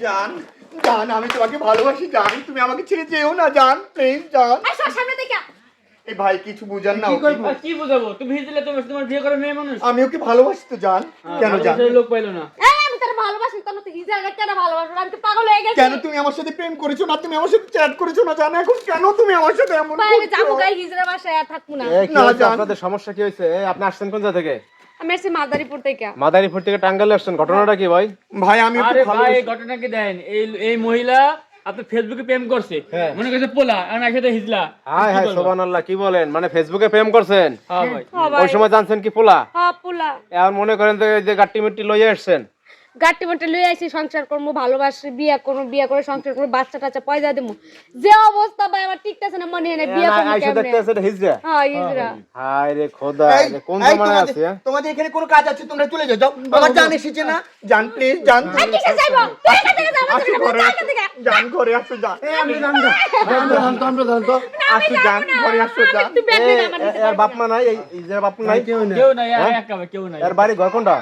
জান জান আমি তোমাকে ভালোবাসি জান, তুমি আমাকে ছেড়ে যেও না জান, প্লিজ জান। সামনে থেকে এই ভাই কিছু বুঝান না, কি বুঝাবো? তুমি হিজলে তোমার বিয়ে করে মেয়ে মানুষ। আমি ওকে ভালোবাসি তো জান। কেন জান? লোক পাইলো না। আমি তোর ভালোবাসি, তোর তো হিজালটা কেন ভালোবাসো? আমি তো পাগল হয়ে গেছি। কেন তুমি আমার সাথে প্রেম করেছো না, তুমি আমার সাথে চ্যাট করেছো না জান, এখন কেন তুমি আমার সাথে এমন ভাই আমি যাবো করছো? গাই হিজরা বাসায় আর থাকবো না। এই কি না, হয়েছে? জান। আপনাদের সমস্যা কি হয়েছে? আপনি আসছেন কোন জায়গা থেকে? আমি আসছি মাদারীপুর থেকে। মাদারীপুর থেকে টাঙ্গাইলে আসছেন, ঘটনাটা কি ভাই? ভাই আমি ওকে আরে ভাই ভালোবাসি। ঘটনা কি দেন? এই মহিলা আপনি ফেসবুকে প্রেম করছে, হ্যাঁ। মনে করছে পোলা আর একসাথে হিজলা। হাই হাই সুবহানাল্লাহ, কি বলেন? মানে ফেসবুকে প্রেম করছেন? হ্যাঁ ভাই। হ্যাঁ ভাই। ওই সময় জানছেন কি পোলা? হ্যাঁ পোলা। এখন মনে করেন যে গাট্টি মিট্টি লইয়ে আসছেন। গাট্টি মটে লই আইছি, সংসার করবো, ভালোবাসি, বিয়ে করবো, বিয়ে করে সংসার করবো, বাচ্চা টাচ্চা পয়সা দেবো। যে অবস্থা ভাই আমার টিকতেছে না, মনে হয় না বিয়ে করবো আইসা দেখতে কেমনে। আছে এটা হিজরা। হ্যাঁ হিজরা। হাই রে খোদা, এই, রে কোন এই, জমানায় তোমাদের- আছে? হ্যাঁ? তোমাদের এখানে কোনো কাজ আছে, তোমরা চলে যাও। যাও, আমার জান এসেছে না জান, প্লিজ জান তুমি কিসে যাইবো? তুই এখান থেকে যা, আমার আসো থেকে ঘরে যা, আসো, এখান থেকে। জান ঘরে আসো জান, আমি আসো যাবো জান না। ঘরে আসো জান। তুই ব্যাগ নিয়ে আমার দিতে এর পারবি বাপ না। মা নাই, এই যে বাপ মা নাই? কেউ নাই, আর একা ভাই, কেউ নাই। এর বাড়ি ঘর কোনটা?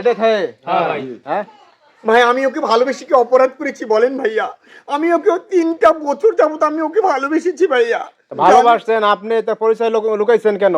এটা খায়? হ্যাঁ ভাই। হ্যাঁ? ভাই আমি ওকে ভালোবেসে কি অপরাধ করেছি বলেন ভাইয়া? আমি ওকে 3টা বছর যাবত আমি ওকে ভালোবেসেছি ভাইয়া। ভালোবাসছেন আপনি, তার পরিচয় লুকাইছেন কেন?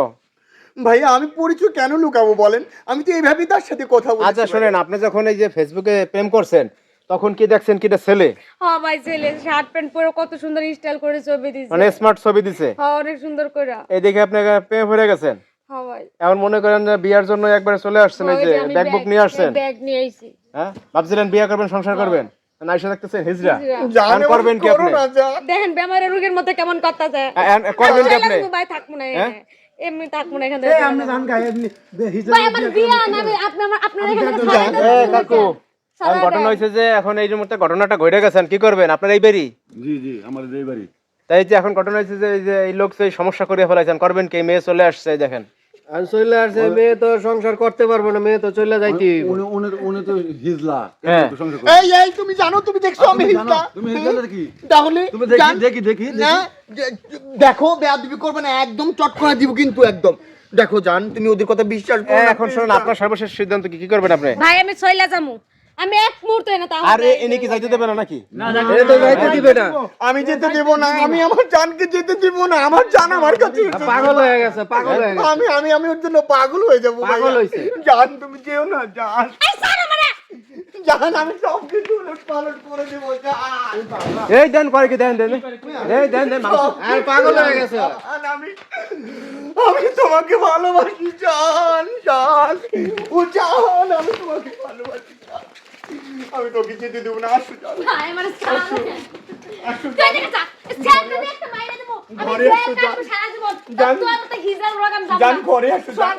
ভাইয়া আমি পরিচয় কেন লুকাবো বলেন? আমি তো এইভাবেই তার সাথে কথা বলছি। আচ্ছা শুনেন, আপনি যখন এই যে ফেসবুকে প্রেম করছেন তখন কি দেখছেন? কিটা ছেলে, হ্যাঁ ভাই ছেলে শার্ট প্যান্ট পরে কত সুন্দর স্টাইল করে ছবি দিছে। মানে স্মার্ট ছবি দিছে, হ্যাঁ অনেক সুন্দর করে। এই দেখে আপনি প্রেমে পড়ে গেছেন। হ্যাঁ ভাই। এখন মনে করেন যে বিয়ার জন্য একবারে চলে আসছেন, এই যে ব্যাগ বুক নিয়ে আসছেন। ব্যাগ নিয়ে আইছি। হ্যাঁ, ভাবছিলেন বিয়ে করবেন, সংসার করবেন, না এসে দেখতেছেন হিজড়া। জান এখন করবেন কি আপনি? দেখেন বেমারের রোগের মধ্যে কেমন কথা যায়। করবেন কি আপনি? ভাই থাকবো না হ্যাঁ? এখানে। এমনি থাকবো না এখানে। ভাই আমার বিয়ে না, আমি আপনার এখানে এ কাকু, এখন ঘটনা হয়েছে যে এখন এই মুহূর্তে ঘটনাটা ঘটে গেছেন, কি করবেন? আপনার এই বাড়ি? জি জি আমাদের এই বাড়ি। তাই যে এখন ঘটনা হয়েছে যে এই যে এই লোক সেই সমস্যা করে ফেলাইছেন, করবেন কি? মেয়ে চলে আসছে দেখেন। আর চলে আসছে, মেয়ে তো সংসার করতে পারবো না, মেয়ে তো চলে যাইতে উনি তো হিজলা, হ্যাঁ। তো সংসার করে। এই তুমি জানো, তুমি দেখছো আমি তুমি জানো? হিজলা? তুমি হিজলা কি? তাহলে তুমি জান, দেখি না, দেখো বেয়াদবি করবে না, একদম চট করে দিব কিন্তু একদম। দেখো জান, তুমি ওদের কথা বিশ্বাস করো না, এখন শুনুন, আপনার সর্বশেষ সিদ্ধান্ত কি? কি করবেন আপনি? ভাই আমি ছয়লা যামু। আমি এক মুহূর্ত না তাও। আরে এনে কি যাইতে দেবে না নাকি? এ তো যাইতে দিবে না, আমি যেতে দেব না, আমি আমার জানকে যেতে দেব না, আমার জান আমার কাছে এসেছে। পাগল হয়ে গেছে, পাগল হয়ে গেছে। আমি ওর জন্য পাগল হয়ে যাবো ভাইয়া। পাগল হইছে। জান তুমি যেও না জান, এই সারা মানে জান আমি সব কিছু উলটপালট করে দেবো জান। এই দেন করে কি? দেন দেন এই দেন দেন মাংস। আর পাগল হয়ে গেছে। জান, আমি তোমাকে ভালোবাসি জান, জান ও জান, আমি তোমাকে ভালোবাসি জান। আমি তোকে যেতে দেবো না, আসো জান। ভাই আমার সারা আসো তুই জান। দেখে যা স্যার একটা মাইরে দেবো। আমি ঘরে এসো, স্যার জান। সারা জীবন জান। তুই আমার তো হিজড়ার রোগ আমি জান ঘরে আসো জান।